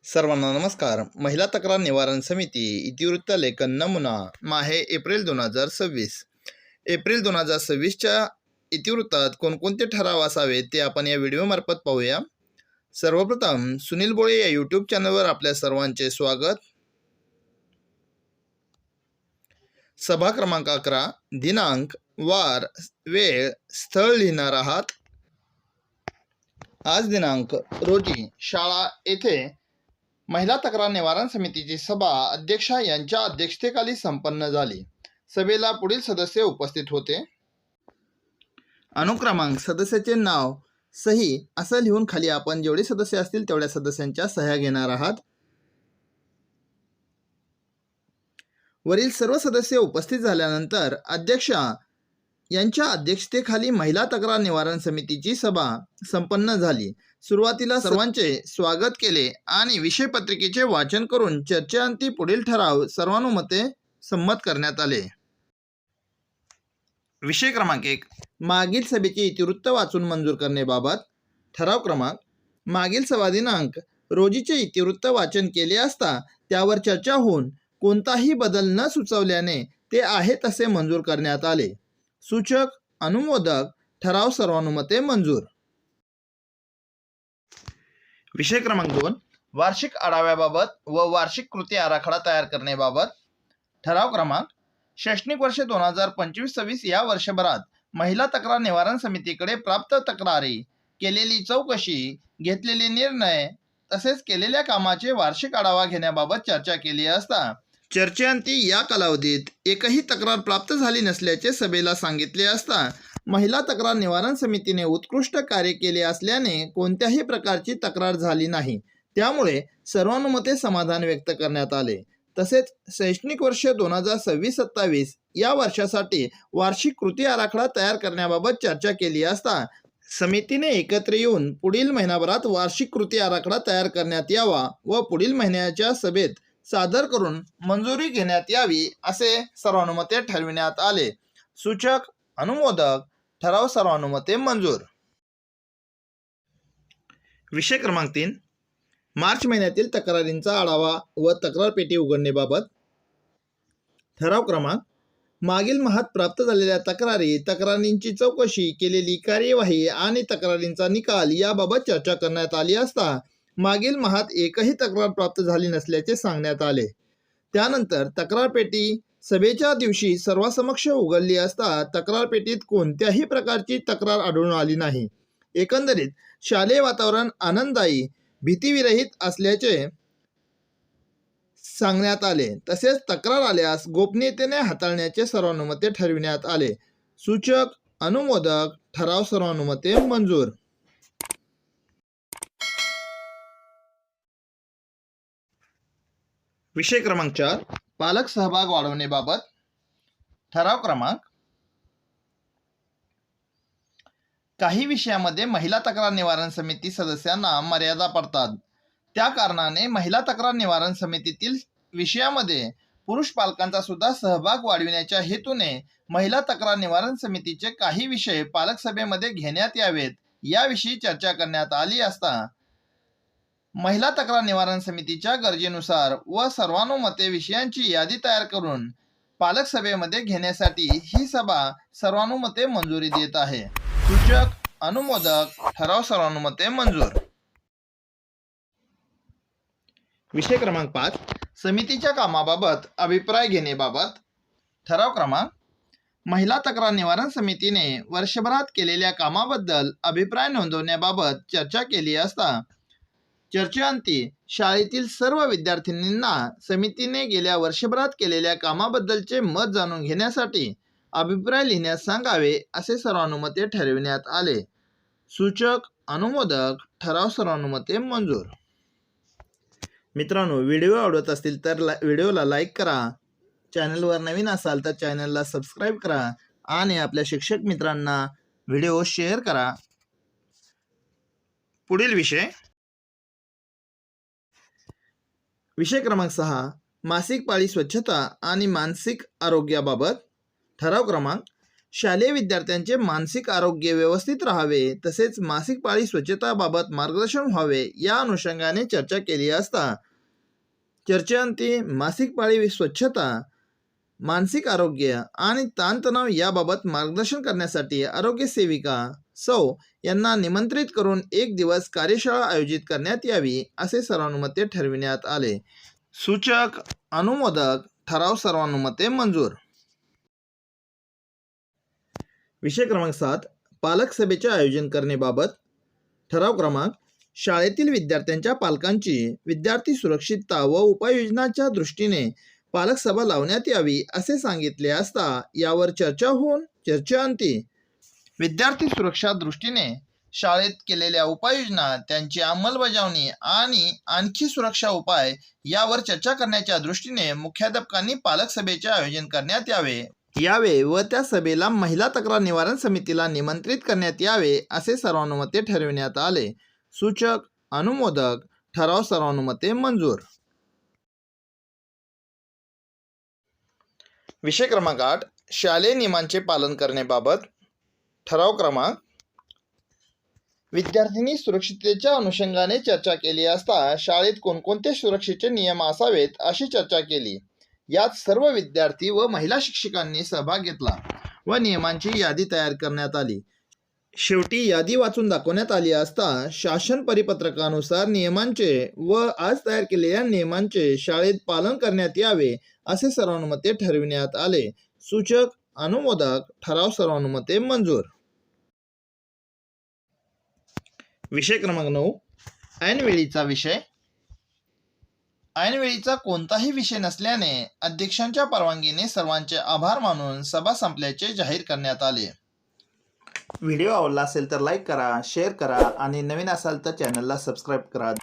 सर्वांना नमस्कार. महिला तक्रार निवारण समिती इतिवृत्त लेखन नमुना माहे एप्रिल 2026. एप्रिल 2026च्या इतिवृत्तात कोणकोणते ठराव असावेत ते आपण या व्हिडिओमार्फत पाहूया. सर्वप्रथम सुनील बोळे या यूट्यूब चॅनलवर आपल्या सर्वांचे स्वागत. सभा क्रमांक 11, दिनांक, वार, वेळ, स्थळ लिहिणार आहात. आज दिनांक रोजी शाळा येथे महिला तक्रार निवारण समितीची सभा अध्यक्षा यांच्या अध्यक्षतेखाली संपन्न झाली. सभेला पुढील सदस्य उपस्थित होते. अनुक्रमांक, सदस्याचे नाव, सही असं लिहून खाली आपण जेवढे सदस्य असतील तेवढ्या सदस्यांच्या सह्या घेणार आहात. वरील सर्व सदस्य उपस्थित झाल्यानंतर अध्यक्षा यांच्या अध्यक्षतेखाली महिला तक्रार निवारण समितीची सभा संपन्न झाली. सुरुवातीला सर्वांचे स्वागत केले आणि विषय पत्रिकेचे वाचन करून चर्चेअंती पुढील ठराव सर्वानुमते संमत करण्यात आले. विषय क्रमांक 1, मागील सभेचे इतिवृत्त वाचून मंजूर करण्याबाबत. ठराव क्रमांक, मागील सभा दिनांक रोजीचे इतिवृत्त वाचन केले असता त्यावर चर्चा होऊन कोणताही बदल न सुचवल्याने ते आहे तसे मंजूर करण्यात आले. सूचक, अनुमोदक, ठराव सर्वानुमते मंजूर. विषय क्रमांक 2, वार्षिक आढाव्याबाबत व वार्षिक कृती आराखडा तयार करण्याबाबत. ठराव क्रमांक, शैक्षणिक वर्ष 2025-26 या वर्षभरात महिला तक्रार निवारण समितीकडे प्राप्त तक्रारी, केलेली चौकशी, घेतलेले निर्णय तसेच केलेल्या कामाचे वार्षिक आढावा घेण्याबाबत चर्चा केली असता चर्चेअंती या कालावधीत एकही तक्रार प्राप्त झाली नसल्याचे सभेला सांगितले असता महिला तक्रार निवारण समितीने उत्कृष्ट कार्य केले असल्याने कोणत्याही प्रकारची तक्रार झाली नाही. त्यामुळे सर्वानुमते समाधान व्यक्त करण्यात आले. तसेच शैक्षणिक वर्ष 2026-27 या वर्षासाठी वार्षिक कृती आराखडा तयार करण्याबाबत चर्चा केली असता समितीने एकत्र येऊन पुढील महिनाभरात वार्षिक कृती आराखडा तयार करण्यात यावा व पुढील महिन्याच्या सभेत सादर करून मंजुरी घेण्यात यावी असे सर्वानुमते ठरविण्यात आले. सूचक, अनुमोदक, ठराव सर्वानुमते मंजूर. विषय क्रमांक 3, मार्च महिन्यातील तक्रारींचा आढावा व तक्रार पेटी उघडणेबाबत. ठराव क्रमांक, मागील माहात प्राप्त झालेल्या तक्रारी, तक्रारींची चौकशी, केलेली कार्यवाही आणि तक्रारींचा निकाल याबाबत चर्चा करण्यात आली असता मागील माहात एकही तक्रार प्राप्त झाली नसल्याचे सांगण्यात आले. त्यानंतर तक्रार पेटी सभेच्या दिवशी सर्वांसमक्ष उघडली असता तक्रार पेटीत कोणत्याही प्रकारची तक्रार आढळून आली नाही. एकंदरीत शालेय वातावरण आनंददायी, भीतीविरहित असल्याचे सांगण्यात आले. तसेच तक्रार आल्यास गोपनीयतेने हाताळण्याचे सर्वानुमते ठरविण्यात आले. सूचक, अनुमोदक, ठराव सर्वानुमते मंजूर. विषय क्रमांक 4, पालक सहभाग वाढवण्याबाबत. ठराव क्रमांक, काही विषयामध्ये महिला तक्रार निवारण समिती सदस्यांना मर्यादा पडतात. त्या कारणाने महिला तक्रार निवारण समितीतील विषयामध्ये पुरुष पालकांचा सुद्धा सहभाग वाढविण्याच्या हेतूने महिला तक्रार निवारण समितीचे काही विषय पालक सभेमध्ये घेण्यात यावेत याविषयी चर्चा करण्यात आली असता महिला तक्रार निवारण समितीच्या गरजेनुसार व सर्वानुमते विषयांची यादी तयार करून पालक सभेमध्ये घेण्यासाठी ही सभा सर्वानुमते मंजुरी देत आहे. सूचक, अनुमोदक, ठराव सर्वानुमते मंजूर. विषय क्रमांक 5, समितीच्या कामाबाबत अभिप्राय घेण्याबाबत. ठराव क्रमांक, महिला तक्रार निवारण समितीने वर्षभरात केलेल्या कामाबद्दल अभिप्राय नोंदवण्याबाबत चर्चा केली असता चर्चेअंती शाळेतील सर्व विद्यार्थिनींना समितीने गेल्या वर्षभरात केलेल्या कामाबद्दलचे मत जाणून घेण्यासाठी अभिप्राय लिहिण्यास सांगावे असे सर्वानुमते ठरविण्यात आले. सूचक, अनुमोदक, ठराव सर्वानुमते मंजूर. मित्रांनो, व्हिडिओ आवडत असतील तर व्हिडिओला लाईक करा. चॅनलवर नवीन असाल तर चॅनलला सबस्क्राईब करा आणि आपल्या शिक्षक मित्रांना व्हिडिओ शेअर करा. पुढील विषय, विषय क्रमांक 6, मासिक पाळी स्वच्छता आणि मानसिक आरोग्याबाबत. ठराव क्रमांक, शालेय विद्यार्थ्यांचे मानसिक आरोग्य व्यवस्थित राहावे तसेच मासिक पाळी स्वच्छताबाबत मार्गदर्शन व्हावे या अनुषंगाने चर्चा केली असता चर्चेअंती मासिक पाळी स्वच्छता, मानसिक आरोग्य आणि ताणतणाव याबाबत मार्गदर्शन करण्यासाठी आरोग्य सेविका सौ यांना निमंत्रित करून एक दिवस कार्यशाळा आयोजित करण्यात यावी असे सर्वानुमते ठरविण्यात आले. सूचक, अनुमोदक, ठराव सर्वानुमते मंजूर. विषय क्रमांक 7 पालक सभेचे आयोजन करण्याबाबत ठराव क्रमांक शाळेतील विद्यार्थ्यांच्या पालकांची विद्यार्थी सुरक्षितता व उपाययोजनांच्या दृष्टीने पालक सभा लावण्यात यावी असे सांगितले असता यावर चर्चा होऊन चर्चेअंती विद्यार्थी सुरक्षा दृष्टीने शाळेत केलेल्या उपाययोजना, त्यांची अंमलबजावणी आणि आणखी सुरक्षा उपाय यावर चर्चा करण्याच्या दृष्टीने मुख्याध्यापकांनी पालक सभेचे आयोजन करण्यात यावे व त्या सभेला महिला तक्रार निवारण समितीला निमंत्रित करण्यात यावे असे सर्वानुमते ठरविण्यात आले. सूचक, अनुमोदक, ठराव सर्वानुमते मंजूर. विषय क्रमांक 8 शालेय नियमांचे पालन करण्याबाबत ठराव क्रमांक विद्यार्थिनी सुरक्षिततेच्या अनुषंगाने चर्चा केली असता शाळेत कोणकोणते सुरक्षेचे नियम असावेत अशी चर्चा केली. यात सर्व विद्यार्थी व महिला शिक्षकांनी सहभाग घेतला व नियमांची यादी तयार करण्यात आली. शेवटी यादी वाचून दाखवण्यात आली असता शासन परिपत्रकानुसार नियमांचे व आज तयार केलेल्या नियमांचे शाळेत पालन करण्यात यावे असे सर्वानुमते ठरविण्यात आले. सूचक, अनुमोदक, ठराव सर्वानुमते मंजूर. विषय क्रमांक 9 ऐनवेळीचा विषय. ऐनवेळीचा कोणताही विषय नसल्याने अध्यक्षांच्या परवानगीने सर्वांचे आभार मानून सभा संपल्याचे जाहीर करण्यात आले. व्हिडिओ आवडला असेल तर लाईक करा, शेअर करा आणि नवीन असाल तर चॅनलला सबस्क्राईब करा.